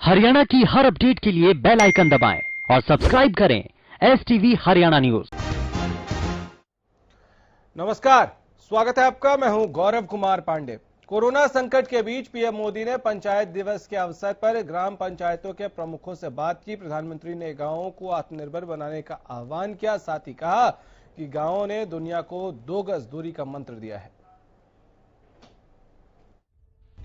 हरियाणा की हर अपडेट के लिए बेल आइकन दबाएं और सब्सक्राइब करें STV हरियाणा न्यूज। नमस्कार, स्वागत है आपका। मैं हूं गौरव कुमार पांडे। कोरोना संकट के बीच पीएम मोदी ने पंचायत दिवस के अवसर पर ग्राम पंचायतों के प्रमुखों से बात की। प्रधानमंत्री ने गांवों को आत्मनिर्भर बनाने का आह्वान किया। साथ ही कहा कि गांवों ने दुनिया को 2 गज दूरी का मंत्र दिया है।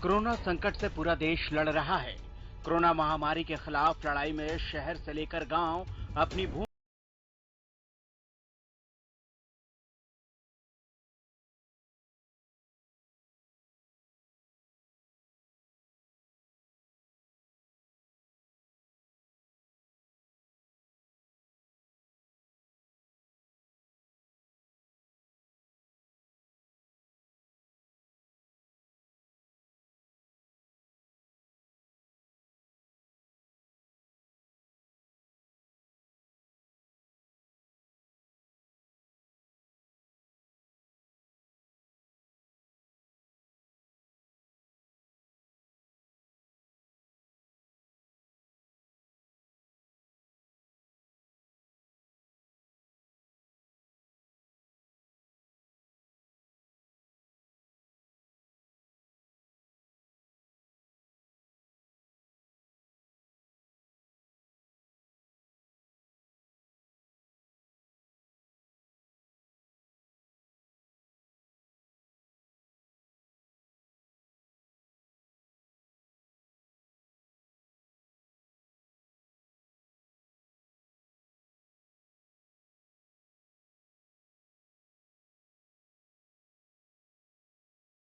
कोरोना संकट से पूरा देश लड़ रहा है। कोरोना महामारी के खिलाफ लड़ाई में शहर से लेकर गांव अपनी भूमिका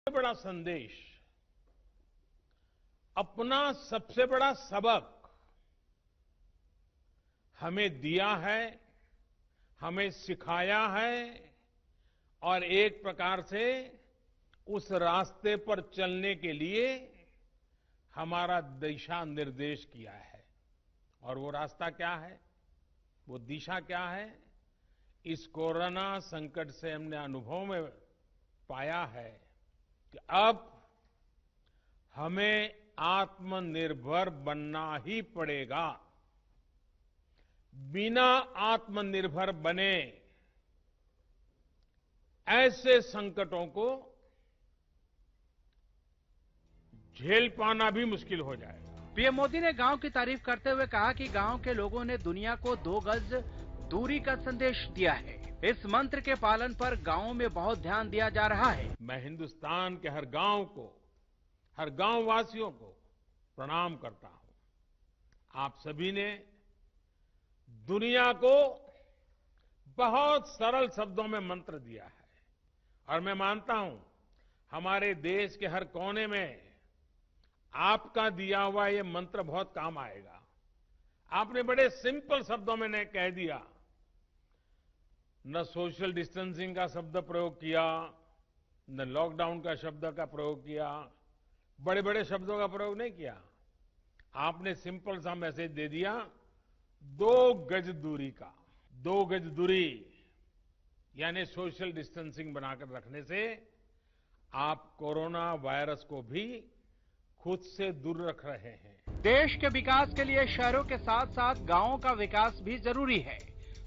बड़ा संदेश, अपना सबसे बड़ा सबक हमें दिया है, हमें सिखाया है और एक प्रकार से उस रास्ते पर चलने के लिए हमारा दिशा निर्देश किया है। और वो रास्ता क्या है, वो दिशा क्या है? इस कोरोना संकट से हमने अनुभव में पाया है कि अब हमें आत्मनिर्भर बनना ही पड़ेगा। बिना आत्मनिर्भर बने ऐसे संकटों को झेल पाना भी मुश्किल हो जाएगा। पीएम मोदी ने गांव की तारीफ करते हुए कहा कि गांव के लोगों ने दुनिया को 2 गज दूरी का संदेश दिया है। इस मंत्र के पालन पर गांवों में बहुत ध्यान दिया जा रहा है। मैं हिंदुस्तान के हर गांव को, हर गांव वासियों को प्रणाम करता हूं। आप सभी ने दुनिया को बहुत सरल शब्दों में मंत्र दिया है और मैं मानता हूं हमारे देश के हर कोने में आपका दिया हुआ ये मंत्र बहुत काम आएगा। आपने बड़े सिंपल शब्दों में ने कह दिया, न सोशल डिस्टेंसिंग का शब्द प्रयोग किया, न लॉकडाउन का शब्द का प्रयोग किया, बड़े बड़े शब्दों का प्रयोग नहीं किया। आपने सिंपल सा मैसेज दे दिया, 2 गज दूरी का। 2 गज दूरी यानी सोशल डिस्टेंसिंग बनाकर रखने से आप कोरोना वायरस को भी खुद से दूर रख रहे हैं। देश के विकास के लिए शहरों के साथ साथ गांवों का विकास भी जरूरी है।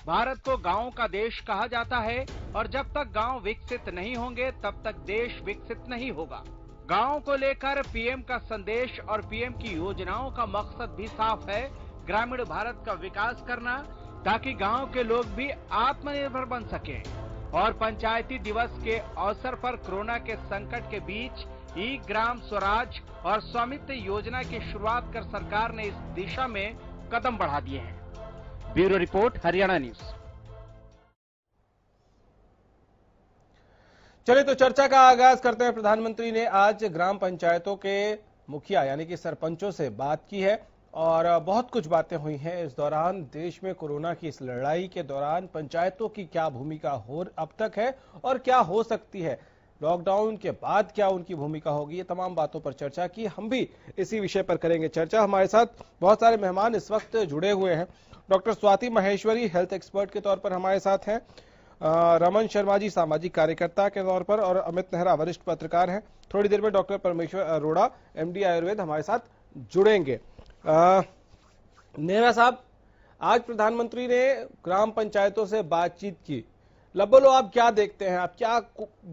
भारत को गांवों का देश कहा जाता है और जब तक गांव विकसित नहीं होंगे तब तक देश विकसित नहीं होगा। गांवों को लेकर पीएम का संदेश और पीएम की योजनाओं का मकसद भी साफ है, ग्रामीण भारत का विकास करना ताकि गांव के लोग भी आत्मनिर्भर बन सकें। और पंचायती दिवस के अवसर पर कोरोना के संकट के बीच ई ग्राम स्वराज और स्वामित्व योजना की शुरुआत कर सरकार ने इस दिशा में कदम बढ़ा दिए हैं। Bureau report, Haryana news. चलिए तो चर्चा का आगाज करते हैं। प्रधानमंत्री ने आज ग्राम पंचायतों के मुखिया यानी कि सरपंचों से बात की है और बहुत कुछ बातें हुई हैं इस दौरान। देश में कोरोना की इस लड़ाई के दौरान पंचायतों की क्या भूमिका हो अब तक है और क्या हो सकती है, लॉकडाउन के बाद क्या उनकी भूमिका होगी, ये तमाम बातों पर चर्चा की। हम भी इसी विषय पर करेंगे चर्चा। हमारे साथ बहुत सारे मेहमान इस वक्त जुड़े हुए हैं। Doctor Swati Maheshwari health expert के तौर पर हमारे साथ हैं, रमन शर्मा जी सामाजिक कार्यकर्ता के तौर पर और अमित नेहरा वरिष्ठ पत्रकार हैं। थोड़ी देर में डॉक्टर परमेश्वर अरोड़ा MD आयुर्वेद हमारे साथ जुड़ेंगे। नेहरा साहब, आज प्रधानमंत्री ने ग्राम पंचायतों से बातचीत की। लबोलो आप क्या देखते हैं? आप क्या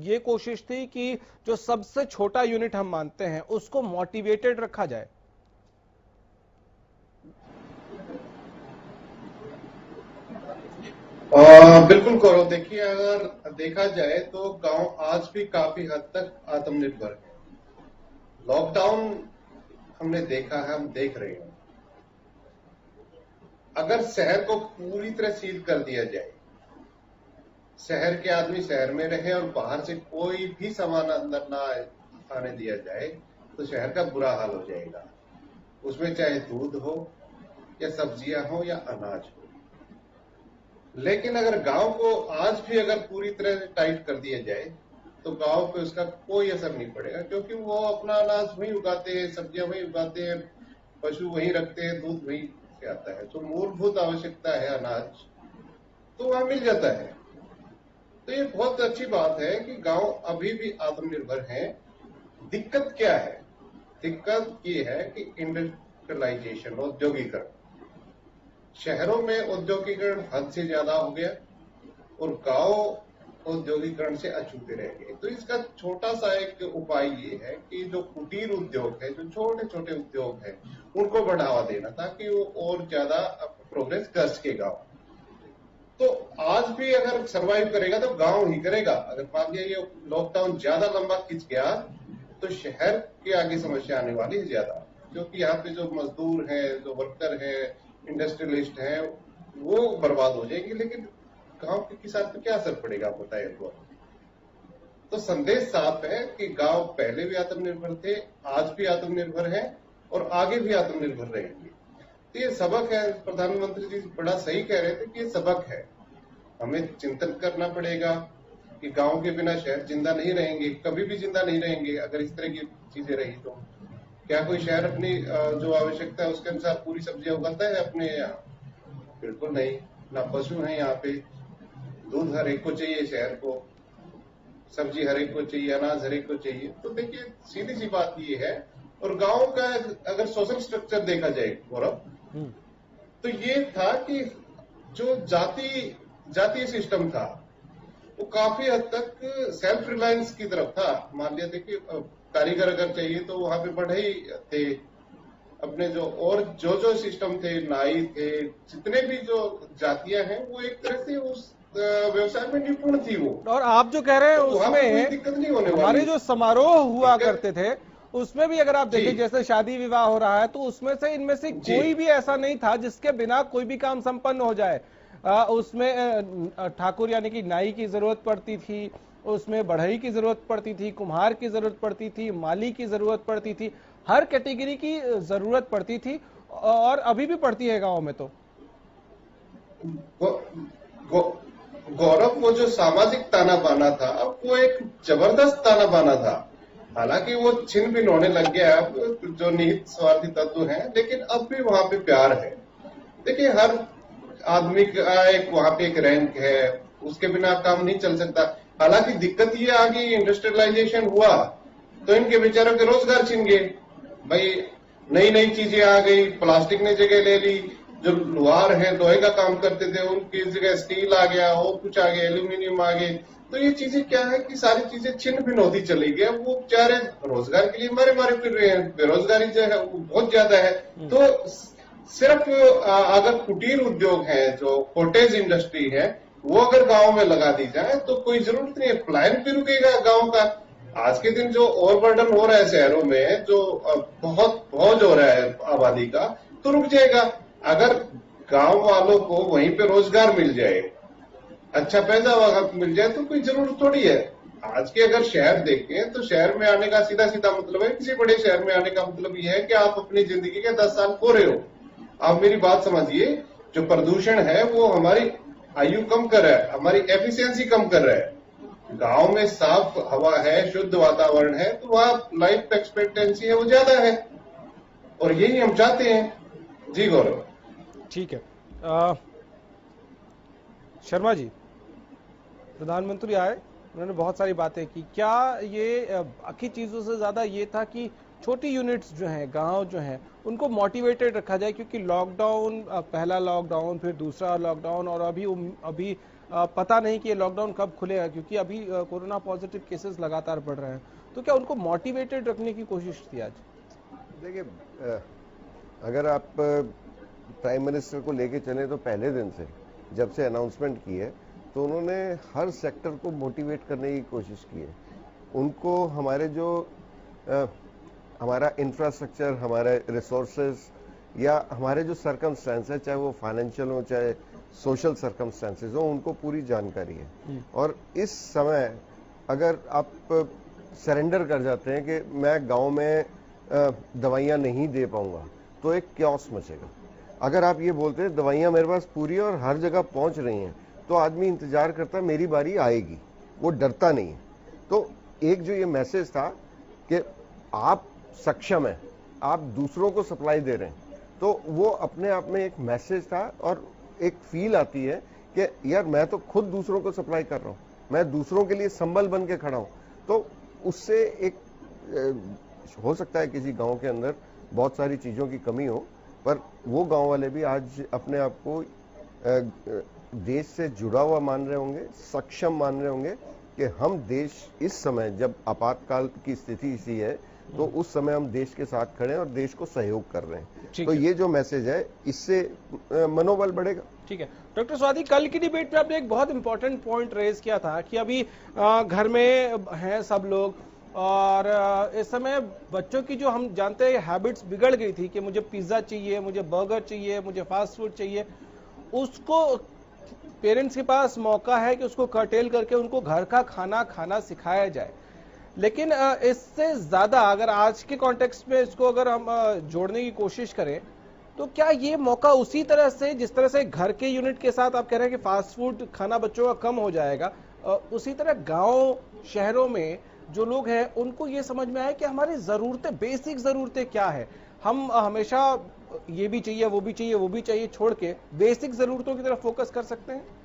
ये कोशिश थी कि जो सबसे छोटा यूनिट हम मानते हैं उसको मोटिवेटेड रखा जाए? बिल्कुल करो। देखिए, अगर देखा जाए तो गांव आज भी काफी हद तक आत्मनिर्भर है। लॉकडाउन हमने देखा है, हम देख रहे हैं। अगर शहर को पूरी तरह सील कर दिया जाए, शहर के आदमी शहर में रहे और बाहर से कोई भी सामान अंदर ना आने दिया जाए, तो शहर का बुरा हाल हो जाएगा। उसमें चाहे दूध हो या सब्जियां हो या अनाज हो। लेकिन अगर गांव को आज भी अगर पूरी तरह टाइट कर दिया जाए तो गांव पे उसका कोई असर नहीं पड़ेगा, क्योंकि वो अपना अनाज वहीं उगाते हैं, सब्जियां वहीं उगाते हैं, पशु वहीं रखते हैं, दूध वहीं से आता है। तो मूलभूत आवश्यकता है अनाज, तो वहां मिल जाता है। तो ये बहुत अच्छी बात है कि गांव अभी भी आत्मनिर्भर है। दिक्कत क्या है? दिक्कत ये है कि इंडस्ट्रियलाइजेशन, औद्योगिकरण। शहरों में औद्योगिकरण हद से ज्यादा हो गया और गांव औद्योगिकरण से अछूते रह गए। तो इसका छोटा सा एक उपाय ये है कि जो कुटीर उद्योग है, जो छोटे छोटे उद्योग है, उनको बढ़ावा देना ताकि वो और ज्यादा प्रोग्रेस कर सके गांव। तो आज भी अगर सरवाइव करेगा तो गांव ही करेगा। अगर मान लिया ये लॉकडाउन ज्यादा लंबा खिंच गया तो शहर के आगे समस्या आने वाली है ज्यादा, क्योंकि यहाँ पे जो मजदूर है, जो वर्कर है, इंडस्ट्रियलिस्ट है, वो बर्बाद हो जाएंगे। लेकिन गांव के किसान पे क्या असर पड़ेगा, आप बताइए। तो संदेश साफ है कि गांव पहले भी आत्मनिर्भर थे, आज भी आत्मनिर्भर है और आगे भी आत्मनिर्भर रहेंगे। तो ये सबक है। प्रधानमंत्री जी बड़ा सही कह रहे थे कि ये सबक है। हमें चिंतन करना पड़ेगा कि गांव के बिना शहर जिंदा नहीं रहेंगे, कभी भी जिंदा नहीं रहेंगे। अगर इस तरह की चीजें रही तो क्या कोई शहर अपनी जो आवश्यकता है उसके अनुसार पूरी सब्जियां उगाता है अपने यहाँ? बिल्कुल नहीं। ना पशु है यहाँ पे। दूध हर एक को चाहिए, शहर को सब्जी हर एक को चाहिए, अनाज हर एक को चाहिए। तो देखिए, सीधी सी बात ये है। और गांव का अगर सोशल स्ट्रक्चर देखा जाए गौरव, तो ये था कि जो जातीय सिस्टम था वो काफी हद तक सेल्फ रिलायंस की तरफ था। मान लिया, देखिए, कारीगर अगर चाहिए तो वहां पे बढ़ई थे अपने, जो सिस्टम थे, नाई थे, जितने भी जो जातियां हैं, वो एक तरह से उस व्यवसाय में निपुण थी वो। और आप जो कह रहे हैं तो उसमें दिक्कत नहीं होने वाली। हमारे जो समारोह हुआ करते थे उसमें भी अगर आप देखें, जैसे शादी विवाह हो रहा है, तो उसमें से इनमें से कोई भी ऐसा नहीं था जिसके बिना कोई भी काम संपन्न हो जाए। उसमें ठाकुर यानी कि नाई की जरूरत पड़ती थी, उसमें बढ़ई की जरूरत पड़ती थी, कुम्हार की जरूरत पड़ती थी, माली की जरूरत पड़ती थी, हर कैटेगरी की जरूरत पड़ती थी और अभी भी पड़ती है गांव में। तो गौरव, वो जो सामाजिक ताना बाना था, अब वो एक जबरदस्त ताना बाना था। हालांकि वो छिन भिन होने लग गया अब, जो निहित स्वार्थी तत्व हैं, लेकिन अब भी वहां पे प्यार है। देखिए, हर आदमी का एक वहां पे एक रैंक है, उसके बिना काम नहीं चल सकता। हालांकि दिक्कत ये आ गई, इंडस्ट्रियलाइजेशन हुआ तो इनके बेचारों के रोजगार छिन गए। भाई, नई नई चीजें आ गई, प्लास्टिक ने जगह ले ली। जो लोहार है, लोहे का काम करते थे, उनकी जगह स्टील आ गया, और कुछ आ गया, एल्यूमिनियम आ गए। तो ये चीजें क्या है कि सारी चीजें छिन्न भिन्न होती चली गई। वो बेचारे रोजगार के लिए मारे फिर रहे हैं, बेरोजगारी जो है वो बहुत ज्यादा है। तो सिर्फ अगर कुटीर उद्योग है, जो कॉटेज इंडस्ट्री है, वो अगर गांव में लगा दी जाए तो कोई जरूरत नहीं है, पलायन भी रुकेगा गांव का। आज के दिन जो ओवरबर्डन हो रहा है शहरों में, जो बहुत बोझ हो रहा है आबादी का, तो रुक जाएगा। अगर गांव वालों को वहीं पे रोजगार मिल जाए, अच्छा पैदा मिल जाए, तो कोई जरूरत थोड़ी है। आज के अगर शहर देखें तो शहर में आने का सीधा सीधा मतलब है, किसी बड़े शहर में आने का मतलब यह है कि आप अपनी जिंदगी के 10 साल खो रहे हो। आप मेरी बात समझिए, जो प्रदूषण है वो हमारी आयु कम कर रहा है, हमारी एफिशिएंसी कम कर रहा है। गांव में साफ हवा है, शुद्ध वातावरण है, तो वहां लाइफ एक्सपेक्टेंसी है वो ज्यादा है, और यही हम चाहते हैं। जी गौरव। ठीक है। शर्मा जी, प्रधानमंत्री आए, उन्होंने बहुत सारी बातें की। क्या ये बाकी चीजों से ज्यादा ये था कि छोटी यूनिट्स जो हैं, गांव जो हैं, उनको मोटिवेटेड रखा जाए, क्योंकि लॉकडाउन, पहला लॉकडाउन, फिर दूसरा लॉकडाउन, और अभी पता नहीं कि ये लॉकडाउन कब खुलेगा, क्योंकि अभी कोरोना पॉजिटिव केसेस लगातार बढ़ रहे हैं। तो क्या उनको मोटिवेटेड रखने की कोशिश की आज? देखिए, अगर आप प्राइम मिनिस्टर को लेके चले तो पहले दिन से जब से अनाउंसमेंट की है तो उन्होंने हर सेक्टर को मोटिवेट करने की कोशिश की है। उनको हमारा इंफ्रास्ट्रक्चर, हमारे रिसोर्सेज या हमारे जो सर्कमस्टेंस है, चाहे वो फाइनेंशियल हो चाहे सोशल सर्कमस्टेंसेज हो, उनको पूरी जानकारी है। और इस समय अगर आप सरेंडर कर जाते हैं कि मैं गांव में दवाइयां नहीं दे पाऊंगा तो एक क्योस मचेगा। अगर आप ये बोलते हैं दवाइयां मेरे पास पूरी है और हर जगह पहुंच रही हैं, तो आदमी इंतजार करता है मेरी बारी आएगी, वो डरता नहीं है। तो एक जो ये मैसेज था कि आप सक्षम हैं, आप दूसरों को सप्लाई दे रहे हैं, तो वो अपने आप में एक मैसेज था और एक फील आती है कि यार मैं तो खुद दूसरों को सप्लाई कर रहा हूं, मैं दूसरों के लिए संबल बन के खड़ा हूं। तो उससे एक हो सकता है किसी गांव के अंदर बहुत सारी चीजों की कमी हो, पर वो गांव वाले भी आज अपने आप को देश से जुड़ा हुआ मान रहे होंगे, सक्षम मान रहे होंगे कि हम देश इस समय जब आपातकाल की स्थिति सी है तो उस समय हम देश के साथ खड़े हैं और देश को सहयोग कर रहे हैं। तो ये जो मैसेज है इससे मनोबल बढ़ेगा। ठीक है डॉक्टर स्वाति, कल की डिबेट में आपने एक बहुत इंपॉर्टेंट पॉइंट रेज किया था कि अभी घर में हैं सब लोग, और इस समय बच्चों की जो हम जानते हैं हैबिट्स बिगड़ गई थी कि मुझे पिज्जा चाहिए, मुझे बर्गर चाहिए, मुझे फास्ट फूड चाहिए। उसको पेरेंट्स के पास मौका है कि उसको कर्टेल करके उनको घर का खाना खाना सिखाया जाए। लेकिन इससे ज्यादा अगर आज के कॉन्टेक्स्ट में इसको अगर हम जोड़ने की कोशिश करें तो क्या ये मौका उसी तरह से जिस तरह से घर के यूनिट के साथ आप कह रहे हैं कि फास्ट फूड खाना बच्चों का कम हो जाएगा, उसी तरह गांव शहरों में जो लोग हैं उनको ये समझ में आए कि हमारी जरूरतें, बेसिक जरूरतें क्या है। हम हमेशा ये भी चाहिए, वो भी चाहिए, वो भी चाहिए छोड़ के बेसिक जरूरतों की तरफ फोकस कर सकते हैं।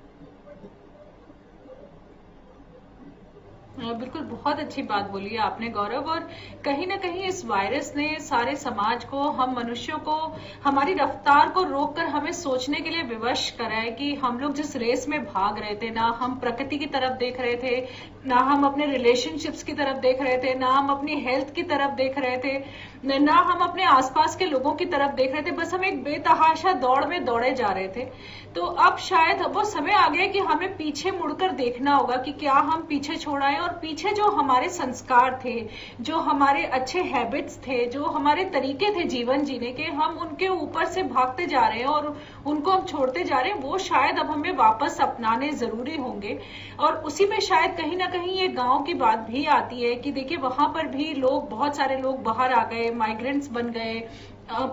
बिल्कुल, बहुत अच्छी बात बोली है आपने गौरव। और कहीं ना कहीं इस वायरस ने सारे समाज को, हम मनुष्यों को, हमारी रफ्तार को रोककर हमें सोचने के लिए विवश करा है कि हम लोग जिस रेस में भाग रहे थे, ना हम प्रकृति की तरफ देख रहे थे, ना हम अपने रिलेशनशिप्स की तरफ देख रहे थे, ना हम अपनी हेल्थ की तरफ देख रहे थे, ना हम अपने आसपास के लोगों की तरफ देख रहे थे। बस हम एक बेतहाशा दौड़ में दौड़े जा रहे थे। तो अब शायद वो समय आ गया कि हमें पीछे मुड़कर देखना होगा कि क्या हम पीछे छोड़ आए, और पीछे जो हमारे संस्कार थे, जो हमारे अच्छे हैबिट्स थे, जो हमारे तरीके थे जीवन जीने के, हम उनके ऊपर से भागते जा रहे हैं और उनको हम छोड़ते जा रहे हैं। वो शायद अब हमें वापस अपनाने जरूरी होंगे। और उसी में शायद कहीं ना कहीं ये गांव की बात भी आती है कि देखिए वहां पर भी लोग, बहुत सारे लोग बाहर आ गए, माइग्रेंट्स बन गए।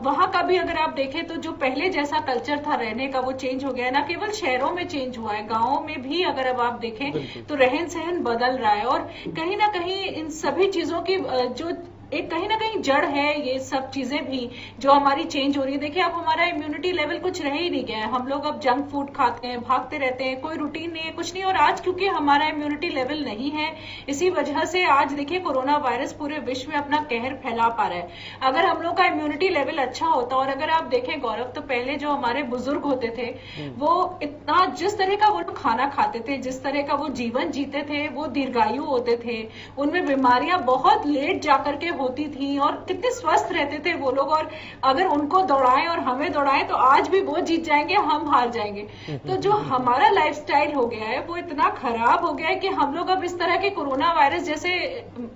वहां का भी अगर आप देखें तो जो पहले जैसा कल्चर था रहने का वो चेंज हो गया है। ना केवल शहरों में चेंज हुआ है, गांवों में भी अगर अब आप देखें तो रहन सहन बदल रहा है। और कहीं ना कहीं इन सभी चीजों की जो एक कहीं ना कहीं जड़ है, ये सब चीजें भी जो हमारी चेंज हो रही है। देखिए अब हमारा इम्यूनिटी लेवल कुछ रह ही नहीं गया है। हम लोग अब जंक फूड खाते हैं, भागते रहते हैं, कोई रूटीन नहीं है, कुछ नहीं। और आज क्योंकि हमारा इम्यूनिटी लेवल नहीं है, इसी वजह से आज देखिए कोरोना वायरस पूरे विश्व में अपना कहर फैला पा रहा है। अगर हम लोग का इम्यूनिटी लेवल अच्छा होता, और अगर आप देखें गौरव तो पहले जो हमारे बुजुर्ग होते थे वो इतना, जिस तरह का वो खाना खाते थे, जिस तरह का वो जीवन जीते थे, वो दीर्घायु होते थे, उनमें बीमारियां बहुत लेट जाकर के होती थी और कितने स्वस्थ रहते थे वो लोग। और अगर उनको दौड़ाएं और हमें दौड़ाएं तो आज भी वो जीत जाएंगे, हम हार जाएंगे। तो जो हमारा लाइफस्टाइल हो गया है वो इतना खराब हो गया है कि हम लोग अब इस तरह के कोरोना वायरस जैसे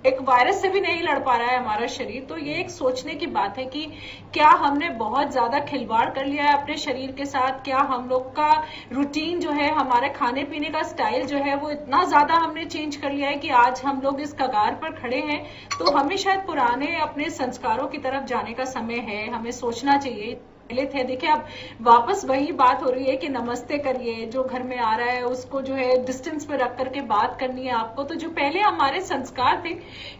एक वायरस से भी नहीं लड़ पा रहा है हमारा शरीर। तो ये एक सोचने की बात है कि क्या हमने बहुत ज्यादा खिलवाड़ कर लिया है अपने शरीर के साथ? क्या हम लोग का रूटीन जो है, हमारे खाने पीने का स्टाइल जो है वो इतना ज्यादा हमने चेंज कर लिया है कि आज हम लोग इस कगार पर खड़े हैं? तो हमें शायद पुराने अपने संस्कारों की तरफ जाने का समय है, हमें सोचना चाहिए। पहले थे, देखिए अब वापस वही बात हो रही है कि नमस्ते करिए, जो घर में आ रहा है उसको जो है डिस्टेंस पे रख करके बात करनी है आपको। तो जो पहले हमारे संस्कार थे,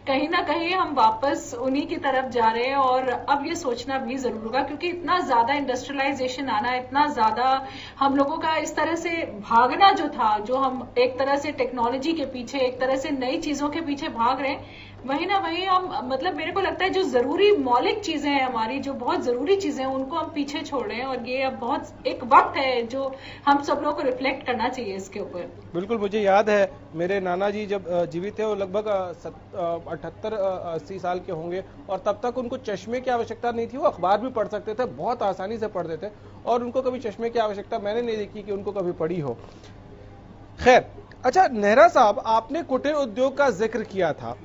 कहीं ना कहीं हम वापस उन्हीं की तरफ जा रहे हैं। और अब ये सोचना भी जरूर होगा, क्योंकि इतना ज्यादा इंडस्ट्रियलाइजेशन आना, इतना ज्यादा हम लोगों का इस तरह से भागना जो था, जो हम एक तरह से टेक्नोलॉजी के पीछे, एक तरह से नई चीजों के पीछे भाग रहे हैं, वही ना वही हम मतलब मेरे को लगता है जो जरूरी मौलिक चीजें हैं हमारी, जो बहुत जरूरी चीजें हैं उनको हम पीछे छोड़ रहे हैं, और ये अब बहुत एक वक्त है जो हम सब लोगों को रिफ्लेक्ट करना चाहिए इसके ऊपर। बिल्कुल, मुझे याद है मेरे नाना जी जब जीवित थे वो लगभग 78-80 साल के होंगे, और तब तक उनको चश्मे की आवश्यकता नहीं थी, वो अखबार भी पढ़ सकते थे, बहुत आसानी से पढ़ते थे, और उनको कभी चश्मे की आवश्यकता मैंने नहीं देखी कि उनको कभी पड़ी हो। खैर, अच्छा नेहरा साहब, आपने कुटीर उद्योग का जिक्र किया था,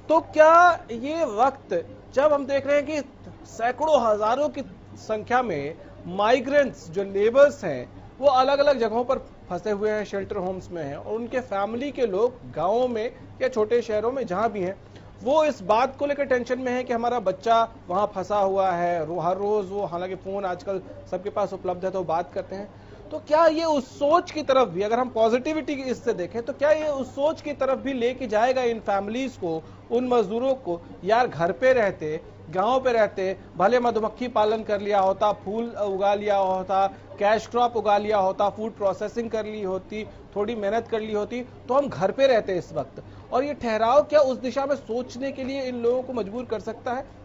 तो क्या ये वक्त जब हम देख रहे हैं कि सैकड़ों हजारों की संख्या में माइग्रेंट्स जो लेबर्स हैं वो अलग अलग जगहों पर फंसे हुए हैं, शेल्टर होम्स में हैं, और उनके फैमिली के लोग गांवों में या छोटे शहरों में जहां भी हैं, वो इस बात को लेकर टेंशन में है कि हमारा बच्चा वहां फंसा हुआ है। हर रोज वो, हालांकि फोन आजकल सबके पास उपलब्ध है तो बात करते हैं, तो क्या ये उस सोच की तरफ भी, अगर हम पॉजिटिविटी इससे देखें, तो क्या ये उस सोच की तरफ भी लेके जाएगा इन फैमिलीज को, उन मजदूरों को, यार घर पे रहते, गांव पे रहते, भले मधुमक्खी पालन कर लिया होता, फूल उगा लिया होता, कैश क्रॉप उगा लिया होता, फूड प्रोसेसिंग कर ली होती, थोड़ी मेहनत कर ली होती, तो हम घर पे रहते इस वक्त। और ये ठहराव क्या उस दिशा में सोचने के लिए इन लोगों को मजबूर कर सकता है?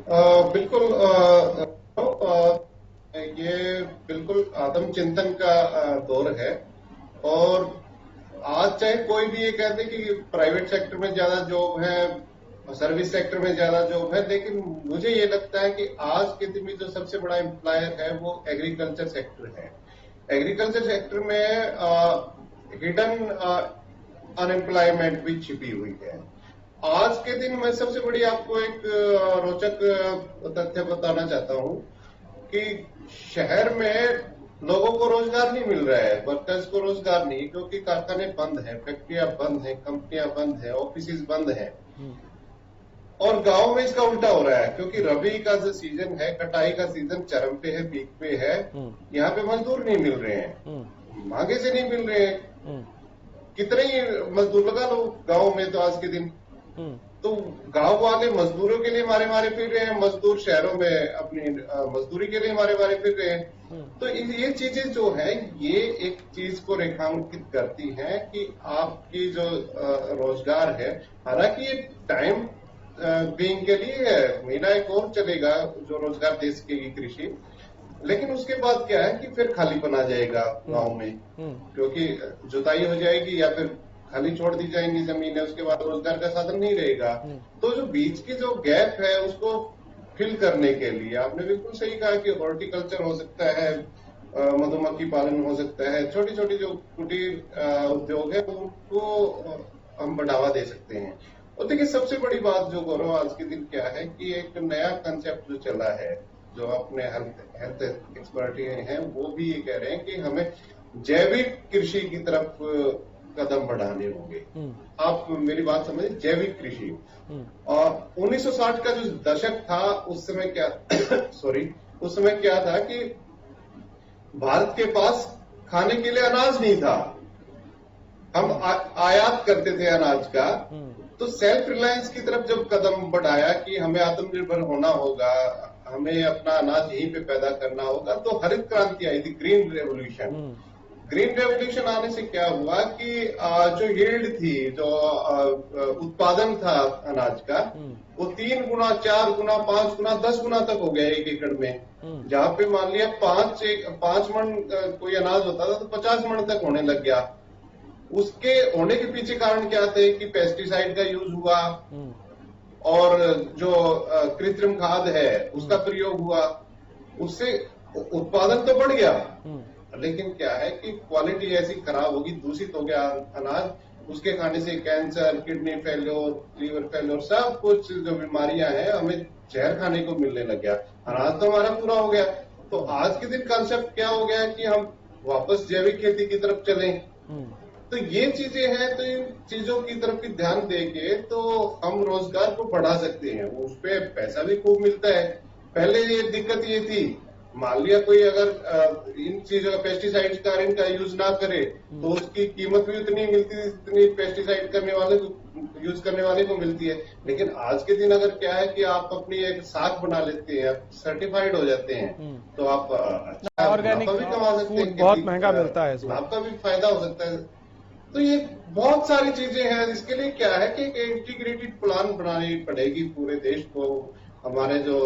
बिल्कुल, ये बिल्कुल आत्मचिंतन का दौर है। और आज चाहे कोई भी ये कहते कि प्राइवेट सेक्टर में ज्यादा जॉब है, सर्विस सेक्टर में ज्यादा जॉब है, लेकिन मुझे ये लगता है कि आज के दिन में जो सबसे बड़ा एम्प्लॉयर है वो एग्रीकल्चर सेक्टर है। एग्रीकल्चर सेक्टर में हिडन अनएम्प्लॉयमेंट भी छिपी हुई है। आज के दिन मैं सबसे बड़ी आपको एक रोचक तथ्य बताना चाहता हूं कि शहर में लोगों को रोजगार नहीं मिल रहा है, वर्कर्स को रोजगार नहीं, क्योंकि कारखाने बंद हैं, फैक्ट्रियां बंद हैं, कंपनियां बंद हैं, ऑफिसेज बंद हैं। और गांव में इसका उल्टा हो रहा है, क्योंकि रबी का जो सीजन है, कटाई का सीजन चरम पे है, पीक पे है, यहाँ पे मजदूर नहीं मिल रहे हैं, मांगे से नहीं मिल रहे हैं। कितने ही मजदूर लगा लो गांव में तो आज के दिन, तो गांव वाले मजदूरों के लिए मारे मारे फिर रहे हैं, मजदूर शहरों में अपनी मजदूरी के लिए मारे मारे फिर रहे हैं। तो ये चीजें जो है ये एक चीज को रेखांकित करती हैं कि आपकी जो रोजगार है, हालांकि ये टाइम बीइंग के लिए है, महीना एक और चलेगा जो रोजगार दे सकेगी कृषि, लेकिन उसके बाद क्या है कि फिर खालीपन आ जाएगा गांव में, क्योंकि जुताई हो जाएगी या फिर खाली छोड़ दी जाएंगी जमीन है, उसके बाद रोजगार का साधन नहीं रहेगा। तो जो बीच की जो गैप है उसको फिल करने के लिए आपने बिल्कुल सही कहा कि हॉर्टिकल्चर हो सकता है, मधुमक्खी पालन हो सकता है, छोटी छोटी जो कुटीर उद्योग है उनको हम बढ़ावा दे सकते हैं। और देखिए सबसे बड़ी बात जो गौरव आज के दिन क्या है कि एक नया कंसेप्ट जो चला है, जो अपने हेल्थ एक्सपर्ट हैं वो भी ये कह रहे हैं कि हमें जैविक कृषि की तरफ कदम बढ़ाने होंगे। आप मेरी बात समझे, जैविक कृषि। और 1960 का जो दशक था उस समय क्या उस समय क्या था कि भारत के पास खाने के लिए अनाज नहीं था, हम आयात करते थे अनाज का। तो सेल्फ रिलायंस की तरफ जब कदम बढ़ाया कि हमें आत्मनिर्भर होना होगा, हमें अपना अनाज यहीं पे पैदा करना होगा, तो हरित क्रांति आई थी, ग्रीन रेवोल्यूशन। ग्रीन रेवोल्यूशन आने से क्या हुआ कि जो यील्ड थी, जो उत्पादन था अनाज का, वो 3 गुना, 4 गुना, 5 गुना, 10 गुना तक हो गया एक एकड़ में। जहां पे मान लिया 5 मन कोई अनाज होता था तो 50 मन तक होने लग गया। उसके होने के पीछे कारण क्या थे कि पेस्टिसाइड का यूज हुआ और जो कृत्रिम खाद है उसका प्रयोग हुआ, उससे उत्पादन तो बढ़ गया, लेकिन क्या है कि क्वालिटी ऐसी खराब होगी, दूषित हो गया अनाज, उसके खाने से cancer, kidney failure, liver failure, सब कुछ जो बीमारियां हैं हमें जहर खाने को मिलने लग गया। अनाज तो हमारा पूरा हो गया। तो आज के दिन कंसेप्ट क्या हो गया कि हम वापस जैविक खेती की तरफ चलें। तो ये चीजें हैं, तो इन चीजों की तरफ भी ध्यान देके तो हम रोजगार को बढ़ा सकते हैं, उस पर पैसा भी खूब मिलता है। पहले ये दिक्कत ये थी, मान लिया कोई अगर इन चीजों का, पेस्टिसाइड्स का इनका यूज ना करे तो उसकी कीमत भी उतनी मिलती है जितनी पेस्टिसाइड करने वाले को, यूज करने वाले को मिलती है। लेकिन आज के दिन अगर क्या है कि आप अपनी एक साख बना लेते हैं, सर्टिफाइड हो जाते हैं, तो आप अच्छा ऑर्गेनिक भी कमा सकते हैं, बहुत महंगा मिलता है, लाभ का भी फायदा हो सकता है। तो ये बहुत सारी चीजें हैं। इसके लिए क्या है कि एक इंटीग्रेटेड प्लान बनानी पड़ेगी पूरे देश को। हमारे जो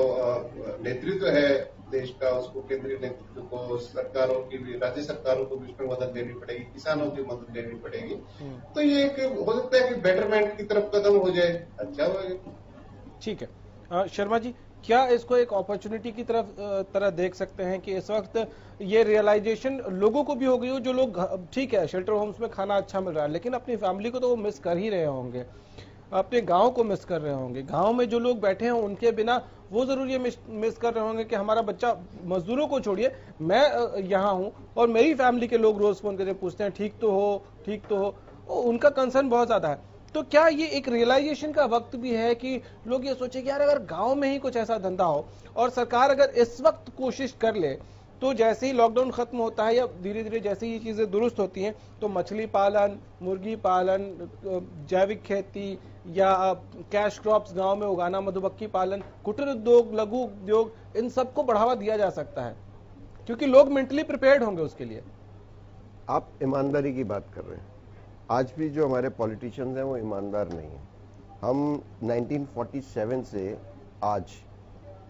नेतृत्व है देश का, उसको केंद्रीय नेतृत्व को, सरकारों की भी, राज्य सरकारों को भी उसमें मदद देनी पड़ेगी, किसानों की मदद देनी पड़ेगी। तो ये एक हो सकता है कि बेटरमेंट की तरफ कदम हो जाए, अच्छा होगा। ठीक है शर्मा जी, क्या इसको एक अपॉर्चुनिटी की तरह देख सकते हैं कि इस वक्त ये रियलाइजेशन लोगों को भी हो गई हो, जो लोग ठीक है शेल्टर होम्स में खाना अच्छा मिल रहा है लेकिन अपनी फैमिली को तो वो मिस कर ही रहे होंगे, अपने गांव को मिस कर रहे होंगे, गांव में जो लोग बैठे हैं उनके बिना वो जरूर ये मिस कर रहे होंगे कि हमारा बच्चा, मजदूरों को छोड़िए, मैं यहाँ हूँ और मेरी फैमिली के लोग रोज फोन करके पूछते हैं ठीक तो हो, ठीक तो हो, उनका कंसर्न बहुत ज्यादा है। तो क्या ये एक रियलाइजेशन का वक्त भी है कि लोग ये सोचे कि यार अगर गांव में ही कुछ ऐसा धंधा हो और सरकार अगर इस वक्त कोशिश कर ले तो जैसे ही लॉकडाउन खत्म होता है या धीरे धीरे जैसे ही ये चीजें दुरुस्त होती हैं तो मछली पालन, मुर्गी पालन, जैविक खेती या कैश क्रॉप्स गांव में उगाना, मधुमक्खी पालन, कुटीर उद्योग, लघु उद्योग, इन सबको बढ़ावा दिया जा सकता है क्योंकि लोग मेंटली प्रिपेयर्ड होंगे उसके लिए। आप ईमानदारी की बात कर रहे हैं, आज भी जो हमारे पॉलिटिशियंस हैं वो ईमानदार नहीं है। हम 1947 से आज,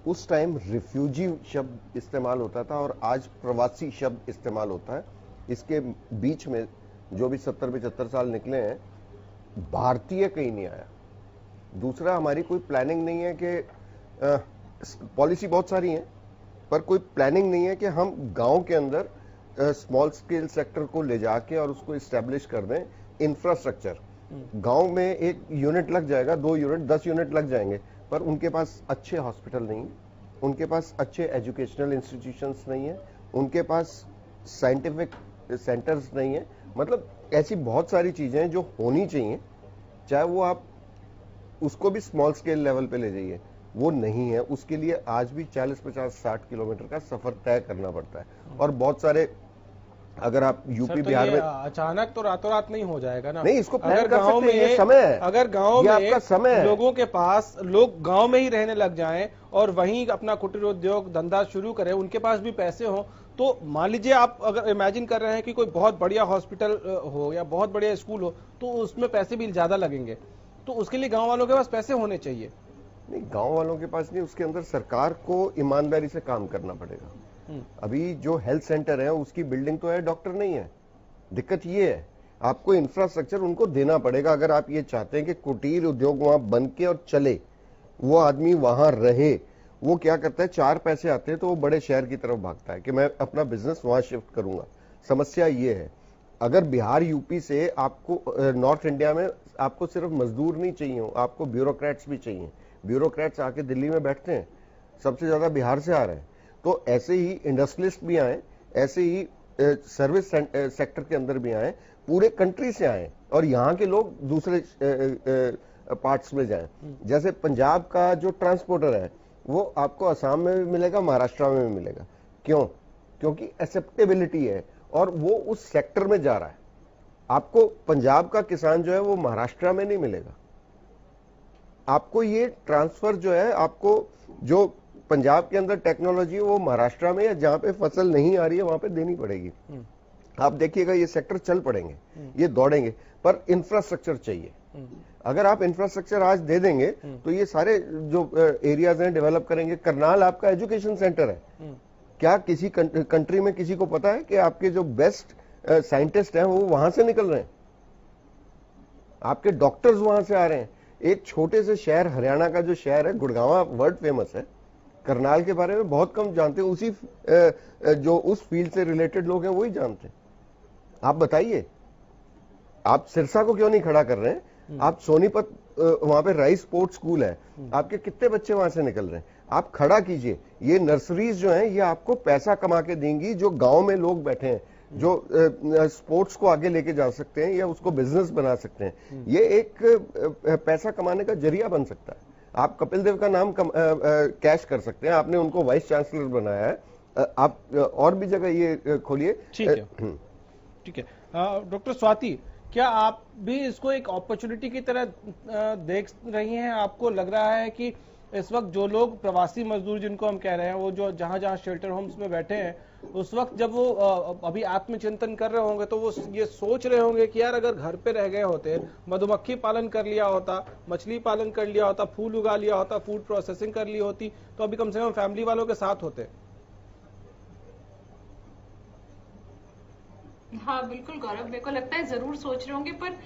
उस टाइम रिफ्यूजी शब्द इस्तेमाल होता था और आज प्रवासी शब्द इस्तेमाल होता है। इसके बीच में जो भी 70-75 साल निकले हैं, भारतीय कहीं नहीं आया। दूसरा, हमारी कोई प्लानिंग नहीं है कि पॉलिसी बहुत सारी है पर कोई प्लानिंग नहीं है कि हम गांव के अंदर स्मॉल स्केल सेक्टर को ले जाके और उसको इस्टेब्लिश कर दें। इंफ्रास्ट्रक्चर गांव में एक यूनिट लग जाएगा, 2 यूनिट, 10 यूनिट लग जाएंगे, पर उनके पास अच्छे हॉस्पिटल नहीं है, उनके पास अच्छे एजुकेशनल इंस्टीट्यूशंस नहीं है, उनके पास साइंटिफिक सेंटर्स नहीं है। मतलब ऐसी बहुत सारी चीजें हैं जो होनी चाहिए, चाहे वो आप उसको भी स्मॉल स्केल लेवल पे ले जाइए, वो नहीं है। उसके लिए आज भी 40, 50, 60 किलोमीटर का सफर तय करना पड़ता है। और बहुत सारे, अगर आप यूपी तो बिहार में, अचानक तो रातों रात नहीं हो जाएगा ना। नहीं, इसको अगर गांव में ये समय है, अगर गांव में आपका समय है, लोगों के पास, लोग गांव में ही रहने लग जाएं और वहीं अपना कुटीर उद्योग धंधा शुरू करें, उनके पास भी पैसे हो, तो मान लीजिए आप अगर इमेजिन कर रहे हैं कि कोई बहुत बढ़िया हॉस्पिटल हो या बहुत बढ़िया स्कूल हो तो उसमें पैसे भी ज्यादा लगेंगे, तो उसके लिए गांव वालों के पास पैसे होने चाहिए। नहीं, गांव वालों के पास नहीं, उसके अंदर सरकार को ईमानदारी से काम करना पड़ेगा। अभी जो हेल्थ सेंटर है उसकी बिल्डिंग तो है, डॉक्टर नहीं है। दिक्कत ये है, आपको इंफ्रास्ट्रक्चर उनको देना पड़ेगा। अगर आप ये चाहते हैं कि कुटीर उद्योग वहां बन के और चले, वो आदमी वहां रहे, वो क्या करता है, 4 पैसे आते हैं तो वो बड़े शहर की तरफ भागता है कि मैं अपना बिजनेस वहां शिफ्ट करूंगा। समस्या ये है, अगर बिहार यूपी से आपको नॉर्थ इंडिया में आपको सिर्फ मजदूर नहीं चाहिए, आपको ब्यूरोक्रेट्स भी चाहिए। ब्यूरोक्रेट्स आके दिल्ली में बैठते हैं, सबसे ज्यादा बिहार से आ रहे हैं। तो ऐसे ही इंडस्ट्रियलिस्ट भी आए, ऐसे ही सर्विस सेक्टर के अंदर भी आए, पूरे कंट्री से आए और यहाँ के लोग दूसरे पार्ट्स में जाएं। जैसे पंजाब का जो ट्रांसपोर्टर है वो आपको असम में भी मिलेगा, महाराष्ट्र में भी मिलेगा। क्यों? क्योंकि एक्सेप्टेबिलिटी है और वो उस सेक्टर में जा रहा है। आपको पंजाब का किसान जो है वो महाराष्ट्र में नहीं मिलेगा। आपको ये ट्रांसफर जो है, आपको जो पंजाब के अंदर टेक्नोलॉजी है वो महाराष्ट्र में या जहां पे फसल नहीं आ रही है वहां पे देनी पड़ेगी। आप देखिएगा ये सेक्टर चल पड़ेंगे, ये दौड़ेंगे, पर इंफ्रास्ट्रक्चर चाहिए। अगर आप इंफ्रास्ट्रक्चर आज दे देंगे तो ये सारे जो एरियाज हैं डेवलप करेंगे। करनाल आपका एजुकेशन सेंटर है, क्या किसी कंट्री में किसी को पता है कि आपके जो बेस्ट साइंटिस्ट हैं वो वहां से निकल रहे हैं, आपके डॉक्टर्स वहां से आ रहे हैं। एक छोटे से शहर, हरियाणा का जो शहर है गुड़गांव, वर्ल्ड फेमस है। करनाल के बारे में बहुत कम जानते हैं, उसी जो उस फील्ड से रिलेटेड लोग हैं वही जानते हैं। आप बताइए, आप सिरसा को क्यों नहीं खड़ा कर रहे हैं? आप सोनीपत, वहां पे राइस स्पोर्ट्स स्कूल है, आपके कितने बच्चे वहां से निकल रहे हैं? आप खड़ा कीजिए। ये नर्सरीज जो हैं ये आपको पैसा कमा के देंगी, जो गांव में लोग बैठे हैं, जो स्पोर्ट्स को आगे लेके जा सकते हैं या उसको बिजनेस बना सकते हैं। ये एक पैसा कमाने का जरिया बन सकता है। आप कपिल देव का नाम कैश कर सकते हैं, आपने उनको वाइस चांसलर बनाया है, आप और भी जगह ये खोलिए। ठीक है डॉक्टर स्वाति, क्या आप भी इसको एक अपॉर्चुनिटी की तरह देख रही हैं? आपको लग रहा है कि इस वक्त जो लोग प्रवासी मजदूर जिनको हम कह रहे हैं, वो जो जहां जहां शेल्टर होम्स में बैठे हैं, उस वक्त जब वो अभी आत्मचिंतन कर रहे होंगे तो वो ये सोच रहे होंगे कि यार अगर घर पे रह गए होते, मधुमक्खी पालन कर लिया होता, मछली पालन कर लिया होता, फूल उगा लिया होता, फूड प्रोसेसिंग कर ली होती, तो अभी कम से कम फैमिली वालों के साथ होते। हाँ बिल्कुल गौरव, मेरे को लगता है जरूर सोच रहे होंगे, पर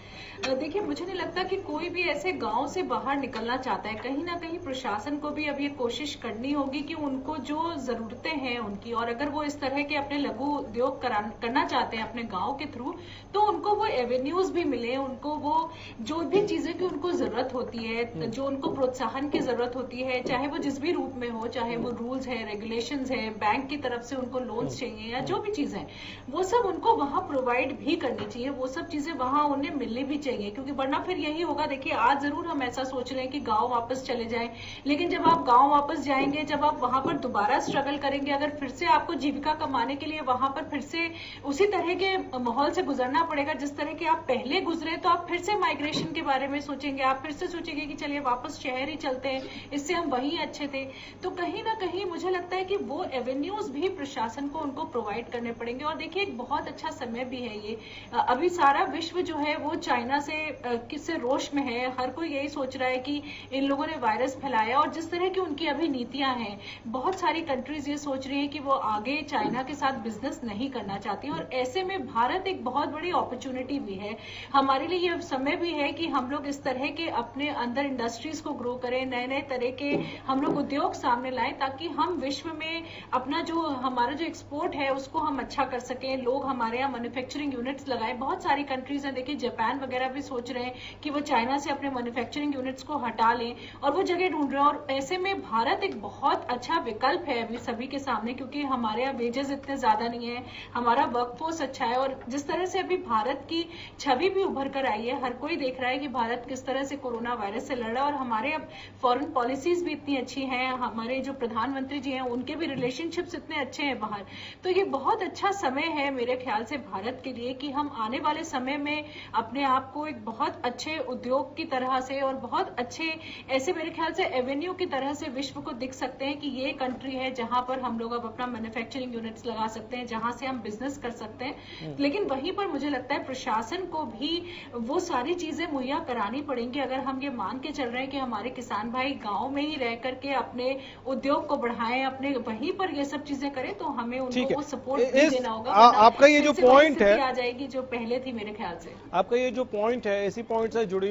देखिए मुझे नहीं लगता कि कोई भी ऐसे गांव से बाहर निकलना चाहता है। कहीं ना कहीं प्रशासन को भी अब ये कोशिश करनी होगी कि उनको जो जरूरतें हैं उनकी, और अगर वो इस तरह के अपने लघु उद्योग करना चाहते हैं अपने गांव के थ्रू, तो उनको वो एवेन्यूज भी मिले, उनको वो जो भी चीजें की उनको जरूरत होती है, जो उनको प्रोत्साहन की जरूरत होती है, चाहे वो जिस भी रूप में हो, चाहे वो रूल्स है, रेगुलेशंस है, बैंक की तरफ से उनको लोन्स चाहिए या जो भी चीजें हैं, वो सब उनको वहां प्रोवाइड भी करनी चाहिए। वो सब चीजें वहां उन्हें मिलनी भी चाहिए, क्योंकि वरना फिर यही होगा। देखिए आज जरूर हम ऐसा सोच रहे हैं कि गांव वापस चले जाएं, लेकिन जब आप गांव वापस जाएंगे, जब आप वहां पर दोबारा स्ट्रगल करेंगे, अगर फिर से आपको जीविका कमाने के लिए वहां पर फिर से उसी तरह के माहौल से गुजरना पड़ेगा जिस तरह के आप पहले गुजरे, तो आप फिर से माइग्रेशन के बारे में सोचेंगे, आप फिर से सोचेंगे कि चलिए वापस शहर ही चलते हैं, इससे हम वहीं अच्छे थे। तो कहीं ना कहीं मुझे लगता है कि वो एवेन्यूज भी प्रशासन को उनको प्रोवाइड करने पड़ेंगे। और देखिए एक बहुत अच्छा समय भी है ये, अभी सारा विश्व जो है वो चाइना से किससे रोष में है, हर कोई यही सोच रहा है कि इन लोगों ने वायरस फैलाया, और जिस तरह की उनकी अभी नीतियां हैं, बहुत सारी कंट्रीज ये सोच रही है कि वो आगे चाइना के साथ बिजनेस नहीं करना चाहती, और ऐसे में भारत एक बहुत बड़ी अपॉर्चुनिटी भी है हमारे लिए। ये समय भी है कि हम लोग इस तरह के अपने अंदर इंडस्ट्रीज को ग्रो करें, नए नए तरह के हम लोग उद्योग सामने लाएं, ताकि हम विश्व में अपना जो हमारा जो एक्सपोर्ट है उसको हम अच्छा कर सकें, लोग हमारे यहाँ मैन्युफैक्चरिंग यूनिट्स लगाएं। बहुत सारी कंट्रीज हैं, देखिए जापान वगैरह भी सोच रहे हैं कि वो चाइना से अपने मैन्युफैक्चरिंग यूनिट्स को हटा लें, और वो जगह ढूंढ रहे हैं। और ऐसे में भारत एक बहुत अच्छा विकल्प है अभी सभी के सामने, क्योंकि हमारे यहाँ वेजेस इतने ज्यादा नहीं है, हमारा वर्कफोर्स अच्छा है, और जिस तरह से अभी भारत की छवि भी उभर कर आई है, हर कोई देख रहा है कि भारत किस तरह से कोरोना वायरस से लड़ रहा है, और हमारे अब फॉरेन पॉलिसीज भी इतनी अच्छी हैं, हमारे जो प्रधानमंत्री जी हैं उनके भी रिलेशनशिप्स इतने अच्छे हैं बाहर। तो ये बहुत अच्छा समय है मेरे ख्याल से भारत के लिए कि हम आने वाले समय में अपने आप को एक बहुत अच्छे उद्योग की तरह से और बहुत अच्छे ऐसे मेरे ख्याल से एवेन्यू की तरह से विश्व को दिख सकते हैं कि ये कंट्री है जहां पर हम लोग अब अपना मैन्युफैक्चरिंग यूनिट्स लगा सकते हैं, जहां से हम बिजनेस कर सकते हैं। लेकिन वहीं पर मुझे लगता है प्रशासन को भी वो सारी चीजें मुहैया करानी पड़ेंगी। अगर हम ये मान के चल रहे हैं कि हमारे किसान भाई गाँव में ही रह करके अपने उद्योग को बढ़ाएं, अपने वहीं पर ये सब चीजें करें, तो हमें उनको वो सपोर्ट भी देना होगा। आपका ये जो पॉइंट है आ जाएगी जो पहले थी मेरे ख्याल से। आपका ये जो पॉइंट है, इसी पॉइंट से जुड़ी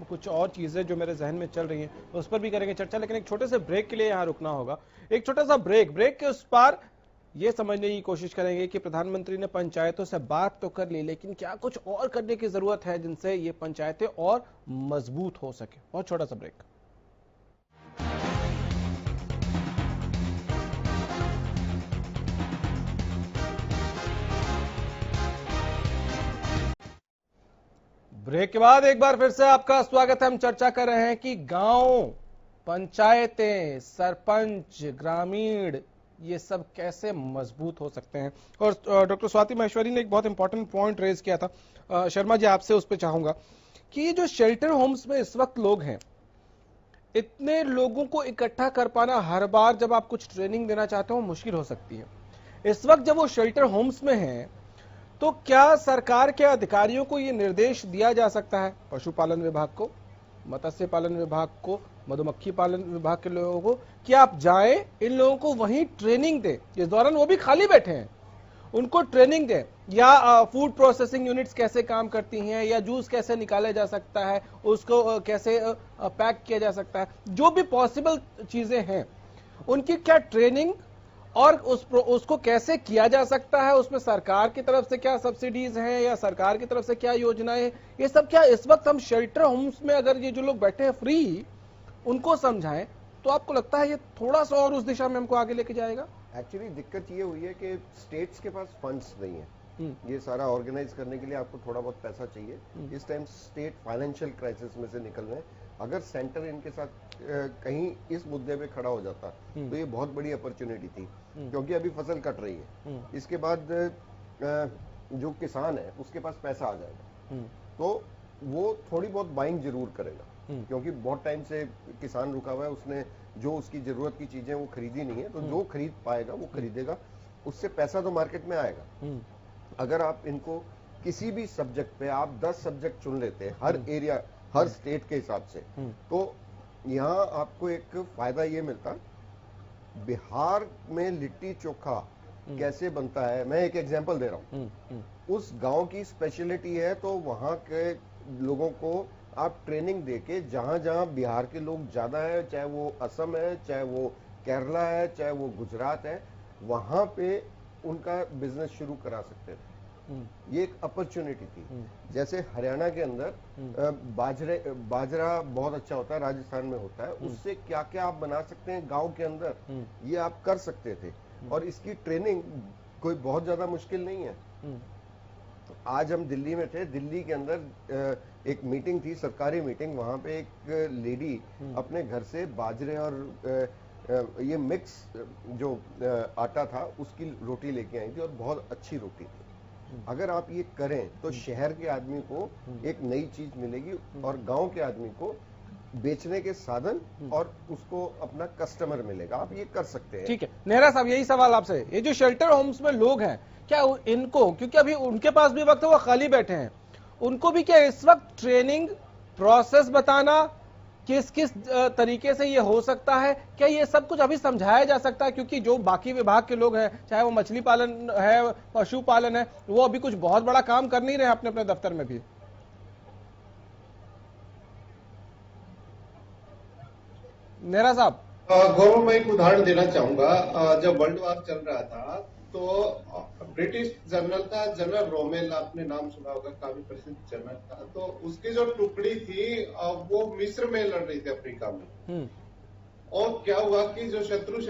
कुछ और चीजें जो मेरे जहन में चल रही हैं उस पर भी करेंगे चर्चा, लेकिन एक छोटे से ब्रेक के लिए यहाँ रुकना होगा। एक छोटा सा ब्रेक के उस पार ये समझने की कोशिश करेंगे कि प्रधानमंत्री ने पंचायतों से बात तो कर ली, लेकिन क्या कुछ और करने की जरूरत है जिनसे ये पंचायतें और मजबूत हो सके। बहुत छोटा सा ब्रेक। ब्रेक के बाद एक बार फिर से आपका स्वागत है। हम चर्चा कर रहे हैं कि गांव, पंचायतें, सरपंच, ग्रामीण ये सब कैसे मजबूत हो सकते हैं। और डॉक्टर स्वाति माहेश्वरी ने एक बहुत इंपॉर्टेंट पॉइंट रेज किया था। शर्मा जी आपसे उस पर चाहूंगा कि ये जो शेल्टर होम्स में इस वक्त लोग हैं, इतने लोगों को इकट्ठा कर पाना हर बार जब आप कुछ ट्रेनिंग देना चाहते हो मुश्किल हो सकती है। इस वक्त जब वो शेल्टर होम्स में हैं, तो क्या सरकार के अधिकारियों को यह निर्देश दिया जा सकता है, पशुपालन विभाग को, मत्स्य पालन विभाग को, मधुमक्खी पालन विभाग के लोगों को, कि आप जाएं इन लोगों को वहीं ट्रेनिंग दें। इस दौरान वो भी खाली बैठे हैं, उनको ट्रेनिंग दें, या फूड प्रोसेसिंग यूनिट्स कैसे काम करती हैं, या जूस कैसे निकाला जा सकता है, उसको कैसे पैक किया जा सकता है, जो भी पॉसिबल चीजें हैं उनकी क्या ट्रेनिंग और उसको कैसे किया जा सकता है, उसमें सरकार की तरफ से क्या सब्सिडीज हैं या सरकार की तरफ से क्या योजनाएं, ये सब क्या इस वक्त हम शेल्टर होम्स में अगर ये जो लोग बैठे हैं फ्री उनको समझाएं, तो आपको लगता है ये थोड़ा सा और उस दिशा में हमको आगे लेके जाएगा? एक्चुअली दिक्कत ये हुई है कि स्टेट्स के पास फंड्स नहीं है ये सारा ऑर्गेनाइज करने के लिए। आपको थोड़ा बहुत पैसा चाहिए। इस टाइम स्टेट फाइनेंशियल क्राइसिस में से निकल रहे हैं। अगर सेंटर इनके साथ कहीं इस मुद्दे पे खड़ा हो जाता तो ये बहुत बड़ी अपॉर्चुनिटी थी, क्योंकि अभी फसल कट रही है। इसके बाद जो किसान है उसके पास पैसा आ जाएगा, तो वो थोड़ी बहुत बाइंग जरूर करेगा। क्योंकि बहुत टाइम से किसान रुका हुआ है, उसने जो उसकी जरूरत की चीजें वो खरीदी नहीं है, तो जो खरीद पाएगा वो खरीदेगा, उससे पैसा तो मार्केट में आएगा। अगर आप इनको किसी भी सब्जेक्ट पे आप 10 सब्जेक्ट चुन लेते हैं हर एरिया, हर स्टेट के हिसाब से, तो यहाँ आपको एक फायदा ये मिलता, बिहार में लिट्टी चोखा कैसे बनता है, मैं एक एग्जांपल दे रहा हूँ, उस गांव की स्पेशलिटी है, तो वहां के लोगों को आप ट्रेनिंग देके जहां जहां बिहार के लोग ज्यादा है, चाहे वो असम है, चाहे वो केरला है, चाहे वो गुजरात है, वहां पे उनका बिजनेस शुरू करा सकते थे। ये एक अपॉर्चुनिटी थी। जैसे हरियाणा के अंदर बाजरा बहुत अच्छा होता है, राजस्थान में होता है, उससे क्या क्या आप बना सकते हैं गांव के अंदर, ये आप कर सकते थे, और इसकी ट्रेनिंग कोई बहुत ज्यादा मुश्किल नहीं है। तो आज हम दिल्ली में थे, दिल्ली के अंदर एक मीटिंग थी, सरकारी मीटिंग, वहां पे एक लेडी अपने घर से बाजरे और ये मिक्स जो आटा था उसकी रोटी लेके आई थी, और बहुत अच्छी रोटी थी। अगर आप ये करें तो शहर के आदमी को एक नई चीज मिलेगी, और गांव के आदमी को बेचने के साधन और उसको अपना कस्टमर मिलेगा। आप ये कर सकते हैं। ठीक है नेहरा साहब, यही सवाल आपसे, ये जो शेल्टर होम्स में लोग हैं, क्या इनको, क्योंकि अभी उनके पास भी वक्त है, वो खाली बैठे हैं, उनको भी क्या इस वक्त ट्रेनिंग प्रोसेस बताना, किस किस तरीके से ये हो सकता है, क्या ये सब कुछ अभी समझाया जा सकता है? क्योंकि जो बाकी विभाग के लोग हैं, चाहे वो मछली पालन है, पशुपालन है, वो अभी कुछ बहुत बड़ा काम कर नहीं रहे अपने अपने दफ्तर में भी। नेहरा साहब, गौरव, मैं एक उदाहरण देना चाहूंगा। जब वर्ल्ड वॉर चल रहा था तो ब्रिटिश जनरल था, जनरल रोमेल, आपने नाम सुना होगा, काफी प्रसिद्ध जनरल था। तो उसकी जो टुकड़ी थी वो मिस्र में लड़ रही थी, अफ्रीका में। और क्या हुआ कि जो शत्रु